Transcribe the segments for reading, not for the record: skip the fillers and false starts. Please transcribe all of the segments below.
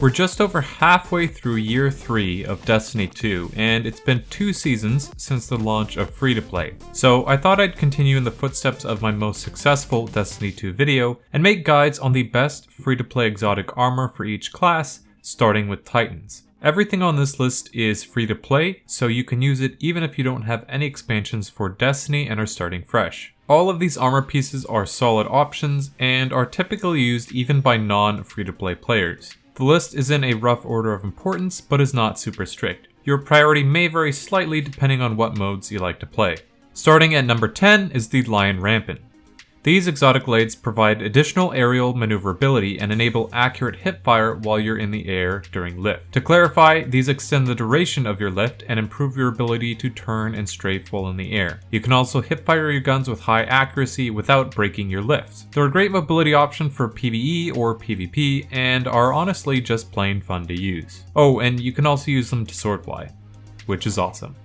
We're just over halfway through year 3 of Destiny 2, and it's been 2 seasons since the launch of free-to-play. So I thought I'd continue in the footsteps of my most successful Destiny 2 video, and make guides on the best free-to-play exotic armor for each class, starting with Titans. Everything on this list is free-to-play, so you can use it even if you don't have any expansions for Destiny and are starting fresh. All of these armor pieces are solid options, and are typically used even by non-free-to-play players. The list is in a rough order of importance, but is not super strict. Your priority may vary slightly depending on what modes you like to play. Starting at number 10 is the Lion Rampant. These exotic blades provide additional aerial maneuverability and enable accurate hipfire while you're in the air during lift. To clarify, these extend the duration of your lift and improve your ability to turn and strafe while in the air. You can also hipfire your guns with high accuracy without breaking your lift. They're a great mobility option for PvE or PvP and are honestly just plain fun to use. Oh, and you can also use them to swordfly, which is awesome.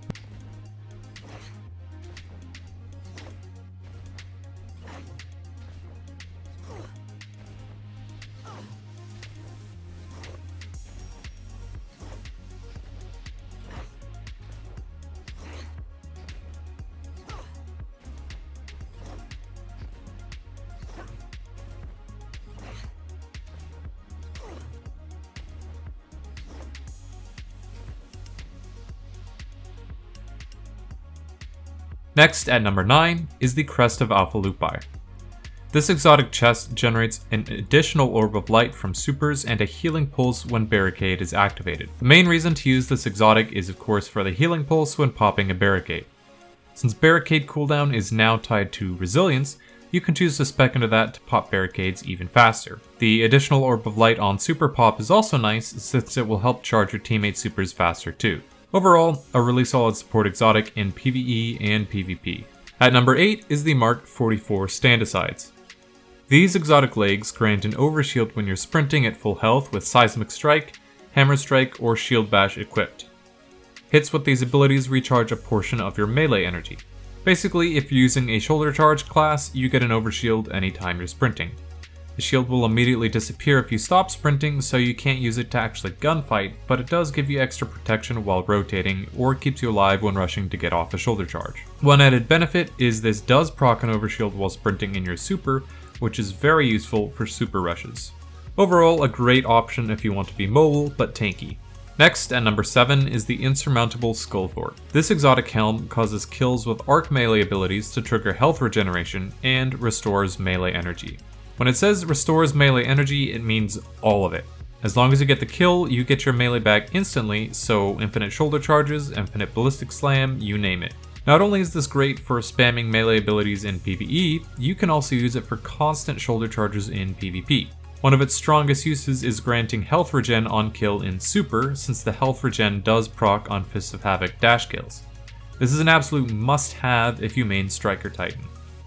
Next, at number 9, is the Crest of Alpha Lupi. This exotic chest generates an additional orb of light from supers and a healing pulse when barricade is activated. The main reason to use this exotic is of course for the healing pulse when popping a barricade. Since barricade cooldown is now tied to resilience, you can choose to spec into that to pop barricades even faster. The additional orb of light on super pop is also nice since it will help charge your teammates' supers faster too. Overall, a really solid support exotic in PvE and PvP. At number 8 is the Mark 44 Stand-Asides. These exotic legs grant an overshield when you're sprinting at full health with Seismic Strike, Hammer Strike, or Shield Bash equipped. Hits with these abilities recharge a portion of your melee energy. Basically, if you're using a shoulder charge class, you get an overshield anytime you're sprinting. The shield will immediately disappear if you stop sprinting, so you can't use it to actually gunfight, but it does give you extra protection while rotating, or keeps you alive when rushing to get off a shoulder charge. One added benefit is this does proc an overshield while sprinting in your super, which is very useful for super rushes. Overall, a great option if you want to be mobile, but tanky. Next, at number 7, is the Insurmountable skullfort. This exotic helm causes kills with arc melee abilities to trigger health regeneration, and restores melee energy. When it says restores melee energy, it means all of it. As long as you get the kill, you get your melee back instantly, so infinite shoulder charges, infinite ballistic slam, you name it. Not only is this great for spamming melee abilities in PvE, you can also use it for constant shoulder charges in PvP. One of its strongest uses is granting health regen on kill in super, since the health regen does proc on Fists of Havoc dash kills. This is an absolute must-have if you main Striker Titan.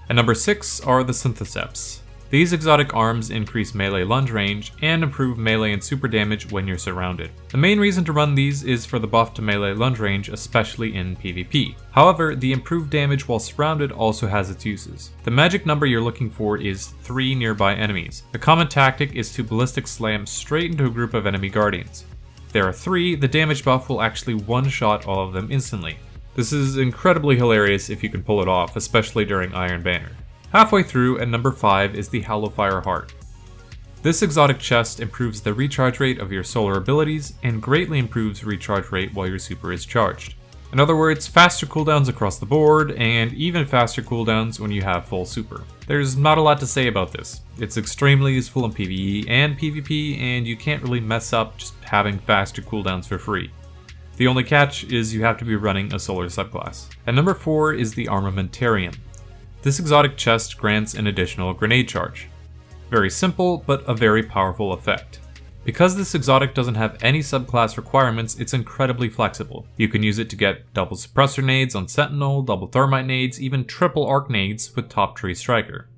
At number 6 are the Synthoceps. These exotic arms increase melee lunge range and improve melee and super damage when you're surrounded. The main reason to run these is for the buff to melee lunge range, especially in PvP. However, the improved damage while surrounded also has its uses. The magic number you're looking for is 3 nearby enemies. A common tactic is to ballistic slam straight into a group of enemy guardians. If there are 3, the damage buff will actually one-shot all of them instantly. This is incredibly hilarious if you can pull it off, especially during Iron Banner. Halfway through, at number 5, is the Hallowfire Heart. This exotic chest improves the recharge rate of your solar abilities and greatly improves recharge rate while your super is charged. In other words, faster cooldowns across the board, and even faster cooldowns when you have full super. There's not a lot to say about this. It's extremely useful in PvE and PvP, and you can't really mess up just having faster cooldowns for free. The only catch is you have to be running a solar subclass. At number 4 is the Armamentarium. This exotic chest grants an additional grenade charge. Very simple, but a very powerful effect. Because this exotic doesn't have any subclass requirements, it's incredibly flexible. You can use it to get double suppressor nades on Sentinel, double thermite nades, even triple arc nades with top tree striker.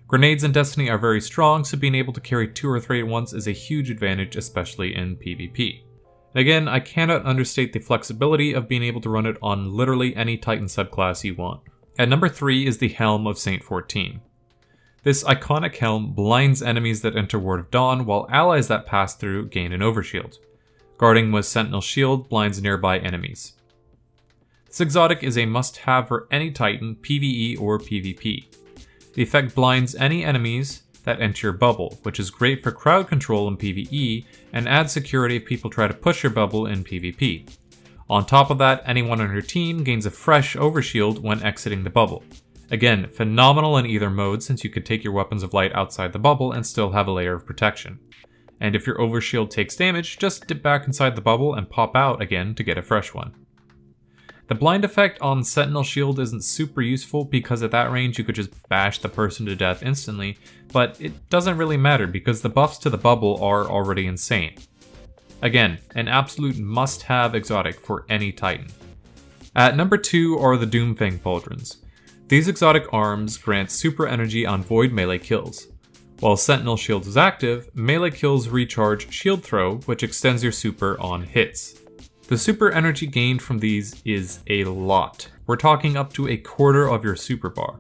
Grenades in Destiny are very strong, so being able to carry 2 or 3 at once is a huge advantage, especially in PvP. And again, I cannot understate the flexibility of being able to run it on literally any Titan subclass you want. At number 3 is the Helm of Saint 14. This iconic helm blinds enemies that enter Ward of Dawn, while allies that pass through gain an overshield. Guarding with Sentinel Shield blinds nearby enemies. This exotic is a must-have for any Titan, PvE or PvP. The effect blinds any enemies that enter your bubble, which is great for crowd control in PvE and adds security if people try to push your bubble in PvP. On top of that, anyone on your team gains a fresh overshield when exiting the bubble. Again, phenomenal in either mode since you could take your weapons of light outside the bubble and still have a layer of protection. And if your overshield takes damage, just dip back inside the bubble and pop out again to get a fresh one. The blind effect on Sentinel Shield isn't super useful because at that range you could just bash the person to death instantly, but it doesn't really matter because the buffs to the bubble are already insane. Again, an absolute must-have exotic for any Titan. At number 2 are the Doomfang pauldrons. These exotic arms grant super energy on void melee kills. While Sentinel Shield is active, melee kills recharge Shield Throw, which extends your super on hits. The super energy gained from these is a lot. We're talking up to a quarter of your super bar.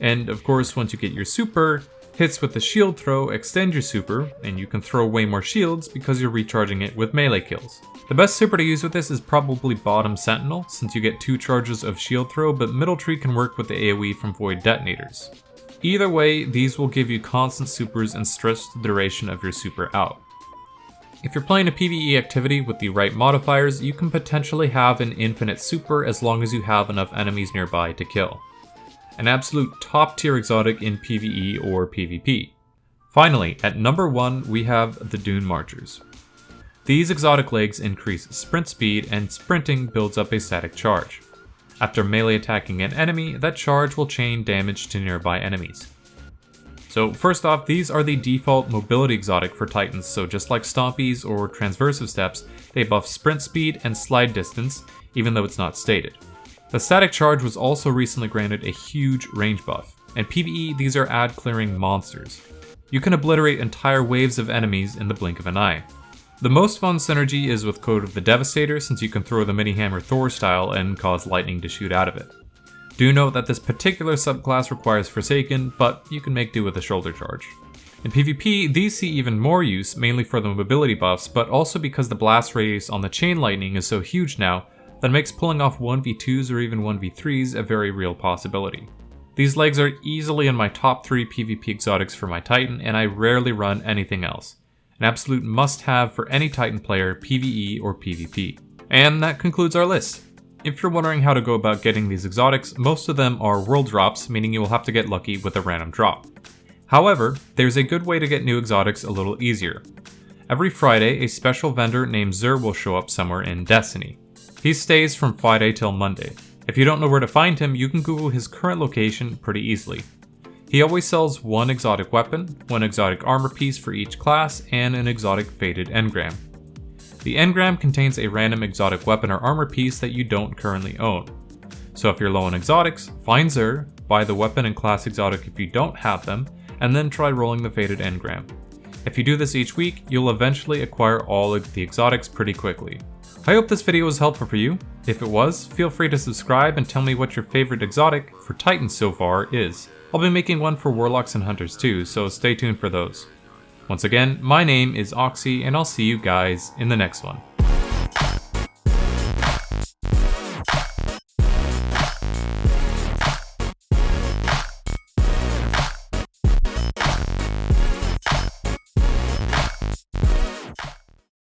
And of course, once you get your super, hits with the Shield Throw extend your super, and you can throw way more shields because you're recharging it with melee kills. The best super to use with this is probably bottom Sentinel, since you get 2 charges of Shield Throw, but middle tree can work with the AoE from Void Detonators. Either way, these will give you constant supers and stretch the duration of your super out. If you're playing a PvE activity with the right modifiers, you can potentially have an infinite super as long as you have enough enemies nearby to kill. An absolute top tier exotic in PvE or PvP. Finally, at number 1 we have the Dunemarchers. These exotic legs increase sprint speed and sprinting builds up a static charge. After melee attacking an enemy, that charge will chain damage to nearby enemies. So first off, these are the default mobility exotic for Titans, so just like Stompies or Transversive Steps, they buff sprint speed and slide distance, even though it's not stated. The static charge was also recently granted a huge range buff, and PvE these are ad clearing monsters. You can obliterate entire waves of enemies in the blink of an eye. The most fun synergy is with Code of the Devastator, since you can throw the mini hammer Thor style and cause lightning to shoot out of it. Do note that this particular subclass requires Forsaken, but you can make do with a shoulder charge. In PvP, these see even more use, mainly for the mobility buffs, but also because the blast radius on the chain lightning is so huge now that it makes pulling off 1v2s or even 1v3s a very real possibility. These legs are easily in my top 3 PvP exotics for my Titan, and I rarely run anything else. An absolute must-have for any Titan player, PvE or PvP. And that concludes our list. If you're wondering how to go about getting these exotics, most of them are world drops, meaning you will have to get lucky with a random drop. However, there's a good way to get new exotics a little easier. Every Friday, a special vendor named Xur will show up somewhere in Destiny. He stays from Friday till Monday. If you don't know where to find him, you can Google his current location pretty easily. He always sells 1 exotic weapon, 1 exotic armor piece for each class, and an exotic faded engram. The engram contains a random exotic weapon or armor piece that you don't currently own. So if you're low on exotics, find Xur, buy the weapon and class exotic if you don't have them, and then try rolling the faded engram. If you do this each week, you'll eventually acquire all of the exotics pretty quickly. I hope this video was helpful for you. If it was, feel free to subscribe and tell me what your favorite exotic for Titans so far is. I'll be making one for Warlocks and Hunters too, so stay tuned for those. Once again, my name is Oxy, and I'll see you guys in the next one.